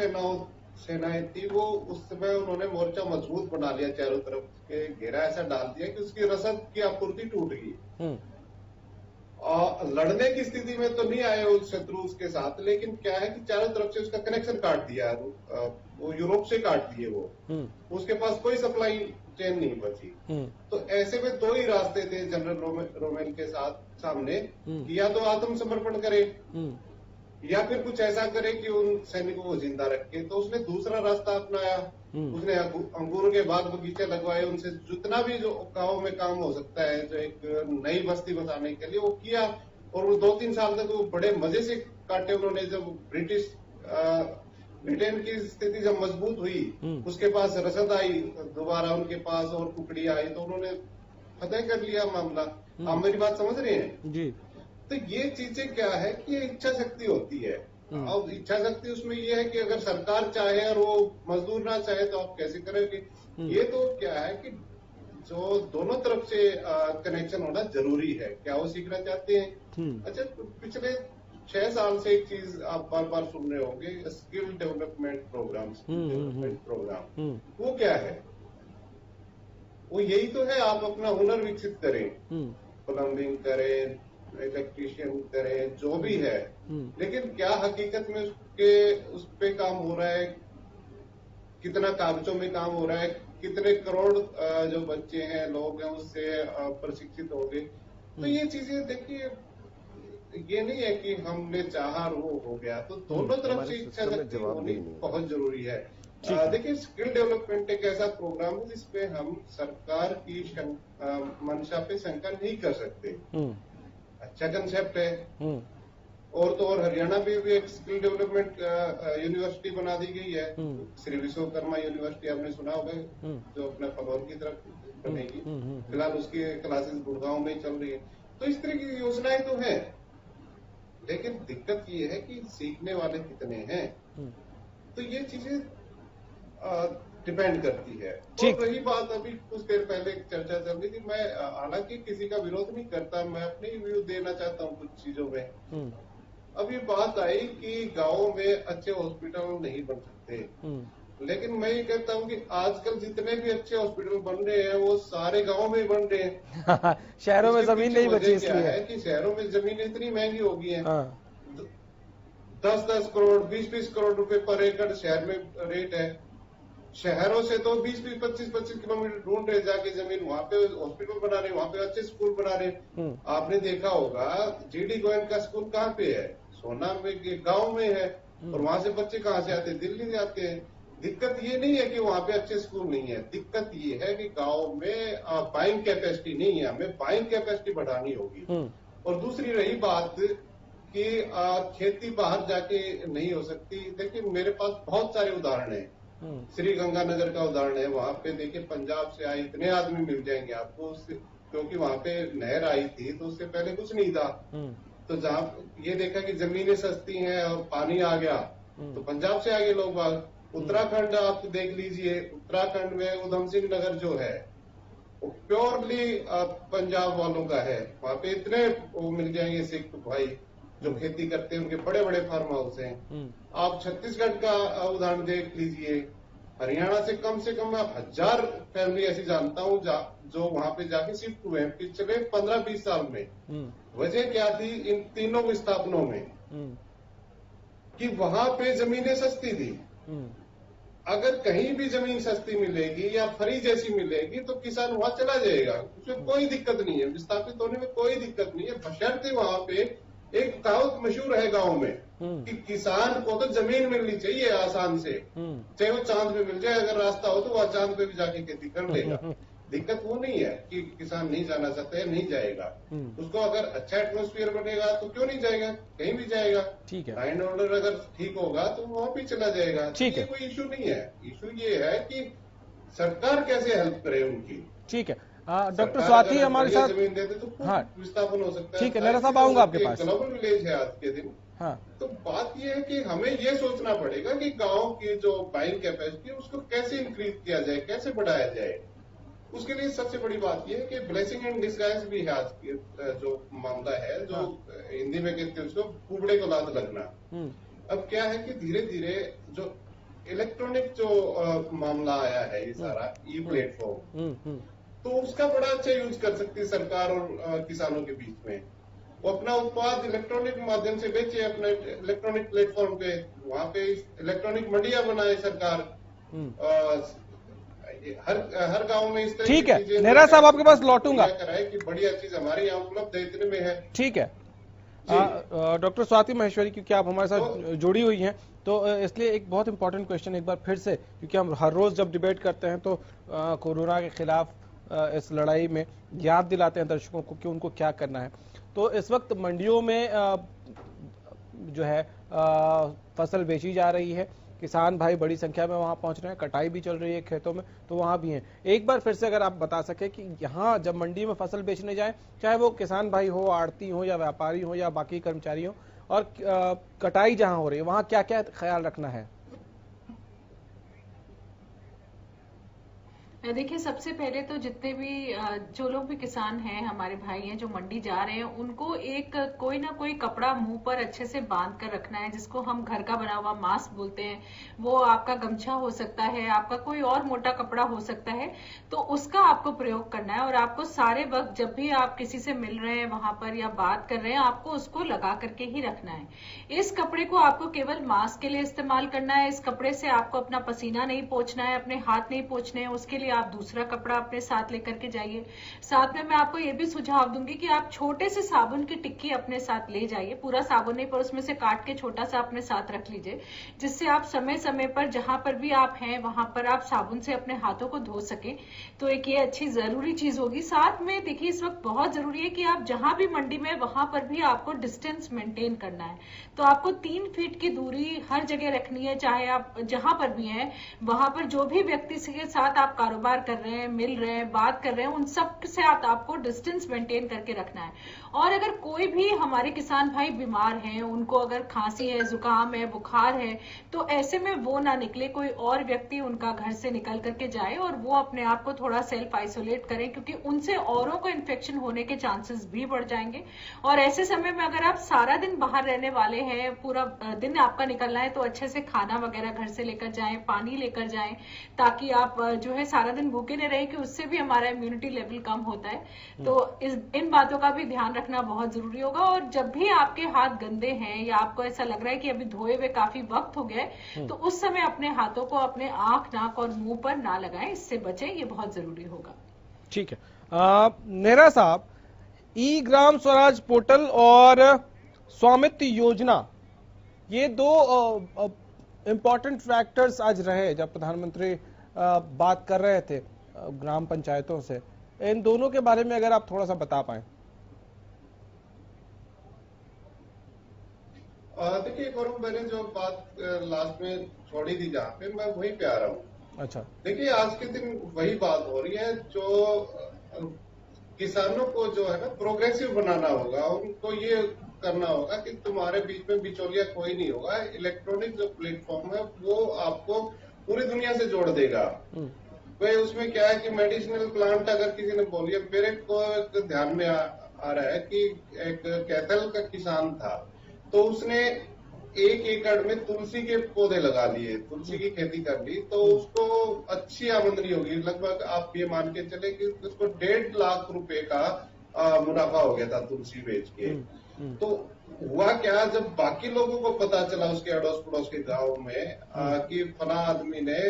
सेनाएं थी, वो उस समय उन्होंने मोर्चा मजबूत बना लिया, चारों तरफ के घेरा ऐसा डाल दिया कि उसकी रसद की आपूर्ति टूट गई। और लड़ने की स्थिति में तो नहीं आए उस शत्रु उसके साथ, लेकिन क्या है कि चारों तरफ से उसका कनेक्शन काट दिया, वो यूरोप से काट दिए, वो उसके पास कोई सप्लाई चेन नहीं बची। तो ऐसे में दो ही रास्ते थे जनरल रोमेल के सामने, कि या तो आत्मसमर्पण करे या फिर कुछ ऐसा करे कि उन सैनिकों को जिंदा रखे। तो उसने दूसरा रास्ता अपनाया, उसने अंगूर के बाग बगीचे लगवाए, उनसे जितना भी जो गांव में काम हो सकता है, जो एक नई बस्ती बसाने के लिए, वो किया। और वो 2-3 साल तक वो बड़े मजे से काटे उन्होंने। जब ब्रिटेन की स्थिति जब मजबूत हुई, उसके पास रसद आई दोबारा, उनके पास और टुकड़ी आई, तो उन्होंने फतेह कर लिया मामला। आप मेरी बात समझ रहे हैं जी? तो ये चीजें क्या है कि इच्छा शक्ति होती है। अब इच्छा शक्ति उसमें ये है कि अगर सरकार चाहे और वो मजदूर ना चाहे तो आप कैसे करेंगे। ये तो क्या है कि जो दोनों तरफ से कनेक्शन होना जरूरी है। क्या वो सीखना चाहते हैं? अच्छा, पिछले 6 साल से एक चीज आप बार बार सुन रहे होंगे, स्किल डेवलपमेंट प्रोग्राम। वो क्या है? वो यही तो है, आप अपना हुनर विकसित करें, प्लम्बिंग करें, इलेक्ट्रीशियन करें, जो भी है। लेकिन क्या हकीकत में उस पे काम हो रहा है? कितना कागजों में काम हो रहा है? कितने करोड़ जो बच्चे हैं, लोग हैं, उससे प्रशिक्षित होंगे? तो ये चीजें देखिए, ये नहीं है कि हमने चाहा और वो हो गया। तो दोनों तरफ से इच्छा शक्ति होनी बहुत जरूरी है। देखिए, स्किल डेवलपमेंट एक ऐसा प्रोग्राम है जिसपे हम सरकार की मंशा पे शंका नहीं कर सकते। अच्छा कंसेप्ट है। और तो और हरियाणा में भी एक स्किल डेवलपमेंट यूनिवर्सिटी बना दी गई है, श्री विश्वकर्मा यूनिवर्सिटी, आपने सुना होगा, जो अपने फलोर की तरफ बनेगी। फिलहाल उसकी क्लासेस गुड़गांव में चल रही है। तो इस तरह की योजनाएं तो है, लेकिन दिक्कत ये है कि सीखने वाले कितने हैं। तो ये चीजें डिपेंड करती है। और रही बात, अभी कुछ देर पहले चर्चा चल रही थी, मैं हालांकि किसी का विरोध नहीं करता, मैं अपनी व्यू देना चाहता हूँ कुछ चीजों में। अब ये बात आई कि गाँव में अच्छे हॉस्पिटल नहीं बन सकते, लेकिन मैं ये कहता हूँ कि आजकल जितने भी अच्छे हॉस्पिटल बन रहे हैं वो सारे गाँव में बन रहे हैं। शहरों में जमीन नहीं बची, इसलिए है कि शहरों में जमीन इतनी महंगी हो गई है। 10-10 करोड़ 20-20 करोड़ रुपए पर एकड़ शहर में रेट है। शहरों से तो 20-20, 25-25 किलोमीटर ढूंढ रहे जाके जमीन, वहां पे हॉस्पिटल बना रहे, वहां पे अच्छे स्कूल बना रहे। आपने देखा होगा जीडी गोयन का स्कूल कहाँ पे है? सोना में, गांव में है। और वहां से बच्चे कहाँ से आते हैं? दिल्ली से आते हैं। दिक्कत ये नहीं है कि वहां पे अच्छे स्कूल नहीं है, दिक्कत ये है कि गांव में बाइंग कैपेसिटी नहीं है, हमें बाइंग कैपेसिटी बढ़ानी होगी। और दूसरी रही बात कि खेती बाहर जाके नहीं हो सकती। देखिए मेरे पास बहुत सारे उदाहरण हैं। श्री गंगानगर का उदाहरण है, वहां पे देखिए पंजाब से आए इतने आदमी मिल जाएंगे आपको, क्योंकि वहां पे नहर आई थी तो उससे पहले कुछ नहीं था। तो जहां ये देखा कि जमीनें सस्ती हैं और पानी आ गया तो पंजाब से आगे लोग बाग। उत्तराखंड आप देख लीजिए, उत्तराखंड में उधम सिंह नगर जो है वो प्योरली पंजाब वालों का है। वहां पे इतने वो मिल जाएंगे सिख भाई जो खेती करते हैं, उनके बड़े बड़े फार्म हाउस हैं। आप छत्तीसगढ़ का उदाहरण देख लीजिए, हरियाणा से कम मैं 1000 फैमिली ऐसी जानता हूं जो वहां पे जाके शिफ्ट हुए हैं पिछले 15-20 साल में। वजह क्या थी इन तीनों विस्थापनों में? कि वहां पे जमीनें सस्ती थी। अगर कहीं भी जमीन सस्ती मिलेगी या फ्री जैसी मिलेगी तो किसान वहां चला जाएगा, उसमें कोई दिक्कत नहीं है, विस्थापित होने में कोई दिक्कत नहीं है। बशर्ते वहां पे एक कहावत मशहूर है गांव में कि किसान को तो जमीन मिलनी चाहिए आसान से, चाहे वो चांद पे मिल जाए, अगर रास्ता हो तो वह चांद पे भी जाके खेती कर लेगा। दिक्कत वो नहीं है कि किसान नहीं जाना चाहता है, नहीं जाएगा। उसको अगर अच्छा एटमोस्फियर बनेगा तो क्यों नहीं जाएगा, कहीं भी जाएगा। ठीक है, लैंड ऑर्डर अगर ठीक होगा तो वहां भी चला जाएगा। ठीक है, कोई इशू नहीं है। इशू ये है कि सरकार कैसे हेल्प करे उनकी। ठीक है, डॉक्टर स्वाति हमारे साथ जमीन देते तो विस्थापन हो सकता है। ठीक है, नेहरा साहब आऊंगा आपके पास। ग्लोबल विलेज है आज के दिन। हाँ, तो बात यह है कि हमें ये सोचना पड़ेगा कि गांव की जो बाइंग कैपेसिटी है उसको कैसे इंक्रीज किया जाए, कैसे बढ़ाया जाए। उसके लिए सबसे बड़ी बात यह है कि ब्लेसिंग एंड डिस्गाइज भी है आज की जो मामला है, जो हिंदी में कहते हैं उसको कुबड़े को लात लगना। अब क्या है कि धीरे धीरे जो इलेक्ट्रॉनिक जो मामला आया है, ये सारा ई प्लेटफॉर्म, तो उसका बड़ा अच्छा यूज कर सकती है सरकार और किसानों के बीच में। वो अपना उत्पाद इलेक्ट्रॉनिक माध्यम से बेचे अपने इलेक्ट्रॉनिक प्लेटफॉर्म पे, वहां पे इलेक्ट्रॉनिक मंडियां बनाए सरकार। हर गांव में इस तरह। ठीक है, नेहरा साहब आपके पास लौटूंगा। कराए कि बढ़िया चीज हमारे यहाँ उपलब्ध है, इतने में है। ठीक है, डॉक्टर स्वाति महेश्वरी, क्योंकि आप हमारे साथ जुड़ी हुई हैं तो इसलिए एक बहुत इंपॉर्टेंट क्वेश्चन एक बार फिर से, क्योंकि हम हर रोज जब डिबेट करते हैं तो कोरोना के खिलाफ इस लड़ाई में याद दिलाते हैं दर्शकों को कि उनको क्या करना है। तो इस वक्त मंडियों में जो है फसल बेची जा रही है, किसान भाई बड़ी संख्या में वहां पहुंच रहे हैं, कटाई भी चल रही है खेतों में, तो वहां भी हैं। एक बार फिर से अगर आप बता सके कि यहाँ जब मंडी में फसल बेचने जाए, चाहे वो किसान भाई हो, आड़ती हो या व्यापारी हो या बाकी कर्मचारी हो, और कटाई जहां हो रही है वहां क्या क्या ख्याल रखना है? देखिए, सबसे पहले तो जितने भी जो लोग भी किसान हैं, हमारे भाई हैं जो मंडी जा रहे हैं, उनको एक कोई ना कोई कपड़ा मुंह पर अच्छे से बांध कर रखना है, जिसको हम घर का बना हुआ मास्क बोलते हैं। वो आपका गमछा हो सकता है, आपका कोई और मोटा कपड़ा हो सकता है, तो उसका आपको प्रयोग करना है। और आपको सारे वक्त जब भी आप किसी से मिल रहे हैं वहां पर या बात कर रहे हैं, आपको उसको लगा करके ही रखना है। इस कपड़े को आपको केवल मास्क के लिए इस्तेमाल करना है। इस कपड़े से आपको अपना पसीना नहीं पोंछना है, अपने हाथ नहीं पोंछने हैं, उसके लिए आप दूसरा कपड़ा अपने साथ लेकर के जाइए। साथ में मैं आपको ये भी सुझाव दूंगी कि आप छोटे से साबुन की टिक्की अपने साथ ले जाइए, पूरा साबुन नहीं पर उसमें से काट के छोटा सा अपने साथ रख लीजिए, जिससे आप समय समय पर जहां पर भी आप हैं वहां पर आप साबुन से अपने हाथों को धो सकें। तो एक ये अच्छी जरूरी चीज होगी। साथ में देखिए, इस वक्त बहुत जरूरी है कि आप जहां भी मंडी में वहां पर भी आपको डिस्टेंस मेंटेन करना है। तो आपको 3 फीट की दूरी हर जगह रखनी है, चाहे आप जहां पर भी हैं वहां पर जो भी व्यक्ति के साथ आप कारोबार कर रहे हैं, मिल रहे हैं, बात कर रहे हैं, उन सब के साथ आपको डिस्टेंस मेंटेन करके रखना है। और अगर कोई भी हमारे किसान भाई बीमार हैं, उनको अगर खांसी है, जुकाम है, बुखार है, तो ऐसे में वो ना निकले, कोई और व्यक्ति उनका घर से निकल करके जाए और वो अपने आप को थोड़ा सेल्फ आइसोलेट करें, क्योंकि उनसे औरों को इन्फेक्शन होने के चांसेस भी बढ़ जाएंगे। और ऐसे समय में अगर आप सारा दिन बाहर रहने वाले हैं, पूरा दिन आपका निकलना है, तो अच्छे से खाना वगैरह घर से लेकर जाएं, पानी लेकर जाएं, ताकि आप जो है सारा दिन भूखे नहीं रहे कि उससे भी हमारा इम्यूनिटी लेवल कम होता है। तो इन बातों का भी ध्यान रखना बहुत जरूरी होगा। और जब भी आपके हाथ गंदे हैं या आपको ऐसा लग रहा है कि अभी धोए हुए काफी वक्त हो गया है, तो उस समय अपने हाथों को अपने आंख, नाक और मुंह पर ना लगाएं, इससे बचें, ये बहुत जरूरी होगा। ठीक है। नेहरा साहब, ई ग्राम स्वराज पोर्टल और स्वामित्व योजना, ये दो इम्पोर्टेंट फैक्टर्स आज रहे जब प्रधानमंत्री बात कर रहे थे ग्राम पंचायतों से। इन दोनों के बारे में अगर आप थोड़ा सा बता पाएं। देखिए गौरव, मैंने जो बात लास्ट में छोड़ी थी जहाँ पे, मैं वहीं पे आ रहा हूँ। अच्छा, देखिए आज के दिन वही बात हो रही है, जो किसानों को जो है ना प्रोग्रेसिव बनाना होगा, उनको ये करना होगा कि तुम्हारे बीच में बिचौलिया कोई नहीं होगा। इलेक्ट्रॉनिक जो प्लेटफॉर्म है वो आपको पूरी दुनिया से जोड़ देगा। भाई उसमें क्या है कि मेडिसिनल प्लांट अगर किसी ने बोलिए, मेरे को एक ध्यान में आ रहा है कि एक कैथल का किसान था, तो उसने 1 एकड़ में तुलसी के पौधे लगा लिए, तुलसी की खेती कर ली, तो उसको अच्छी आमदनी होगी। लगभग आप ये मान के चले कि उसको 1.5 लाख रुपए का मुनाफा हो गया था तुलसी बेच के। तो हुआ क्या, जब बाकी लोगों को पता चला उसके अड़ोस पड़ोस के गांव में कि फला आदमी ने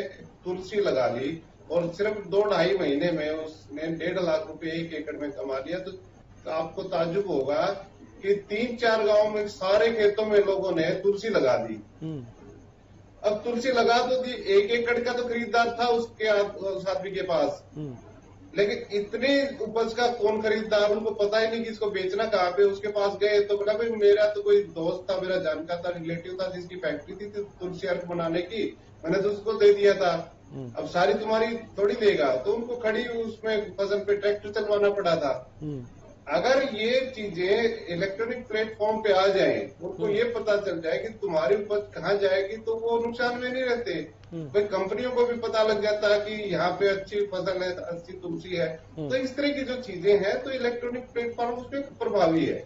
तुलसी लगा ली और सिर्फ 2-2.5 महीने में उसने 1.5 लाख रुपए 1 एकड़ में कमा लिया, तो आपको ताज्जुब होगा कि 3-4 गांव में सारे खेतों में लोगों ने तुलसी लगा दी। अब तुलसी लगा तो दी, 1 एकड़ का तो खरीदार था उसके उस आदमी के पास, लेकिन इतने उपज का कौन खरीदार, उनको पता ही नहीं कि इसको बेचना कहाँ पे। उसके पास गए तो बोला भाई मेरा तो कोई दोस्त था, मेरा जानकार था, रिलेटिव था, जिसकी फैक्ट्री थी तुलसी अर्क बनाने की, मैंने तो उसको दे दिया था। अब सारी तुम्हारी थोड़ी देगा, तो उनको खड़ी उसमें फसल पे ट्रैक्टर चलवाना पड़ा था। अगर ये चीजें इलेक्ट्रॉनिक प्लेटफॉर्म पे आ जाए, उनको ये पता चल जाए कि तुम्हारी उपज कहाँ जाएगी, तो वो नुकसान में नहीं रहते। भाई कंपनियों को भी पता लग जाता है कि यहाँ पे अच्छी फसल है, अच्छी तुलसी है। तो इस तरह की जो चीजें हैं, तो इलेक्ट्रॉनिक प्लेटफॉर्म उसमें प्रभावी है।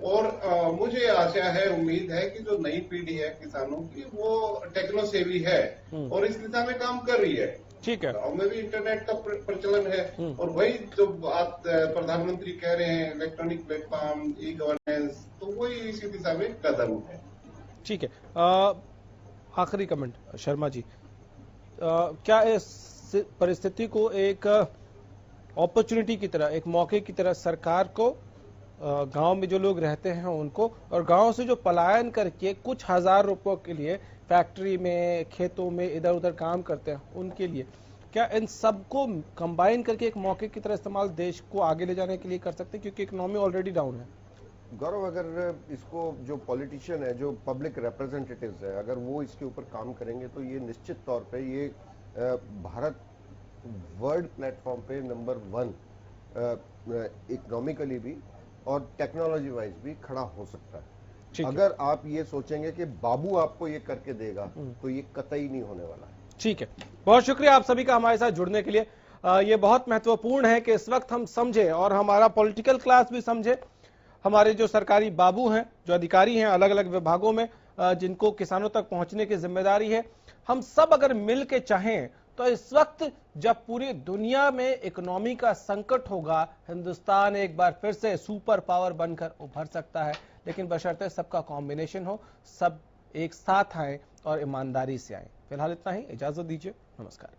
और मुझे आशा है, उम्मीद है कि जो नई पीढ़ी है किसानों की, वो टेक्नो सेवी है और इस दिशा में काम कर रही है। ठीक है। गाँव में भी इंटरनेट का प्रचलन है, और वही जो बात प्रधानमंत्री कह रहे हैं, इलेक्ट्रॉनिक प्लेटफॉर्म, ई गवर्नेंस, तो वही इसी दिशा में कदम है। ठीक है। आखिरी कमेंट शर्मा जी, क्या इस परिस्थिति को एक अपॉर्चुनिटी की तरह, एक मौके की तरह सरकार को, गांव में जो लोग रहते हैं उनको, और गांव से जो पलायन करके कुछ हजार रुपयों के लिए फैक्ट्री में, खेतों में इधर उधर काम करते हैं, उनके लिए क्या इन सबको कंबाइन करके एक मौके की तरह इस्तेमाल देश को आगे ले जाने के लिए कर सकते हैं, क्योंकि इकोनॉमी ऑलरेडी डाउन है? गौरव, अगर इसको जो पॉलिटिशियन है, जो पब्लिक रिप्रेजेंटेटिव्स है, अगर वो इसके ऊपर काम करेंगे तो ये निश्चित तौर पे ये भारत वर्ल्ड प्लेटफॉर्म पे नंबर 1 इकोनॉमिकली भी और टेक्नोलॉजी वाइज भी खड़ा हो सकता है। अगर आप ये सोचेंगे कि बाबू आपको ये करके देगा, तो ये कतई नहीं होने वाला है। ठीक है, बहुत शुक्रिया आप सभी का हमारे साथ जुड़ने के लिए। ये बहुत महत्वपूर्ण है कि इस वक्त हम समझे और हमारा पॉलिटिकल क्लास भी समझे, हमारे जो सरकारी बाबू हैं, जो अधिकारी हैं अलग अलग विभागों में, जिनको किसानों तक पहुंचने की जिम्मेदारी है, हम सब अगर मिल के चाहें तो इस वक्त जब पूरी दुनिया में इकोनॉमी का संकट होगा, हिंदुस्तान एक बार फिर से सुपर पावर बनकर उभर सकता है। लेकिन बशर्ते सबका कॉम्बिनेशन हो, सब एक साथ आए और ईमानदारी से आए। फिलहाल इतना ही, इजाजत दीजिए, नमस्कार।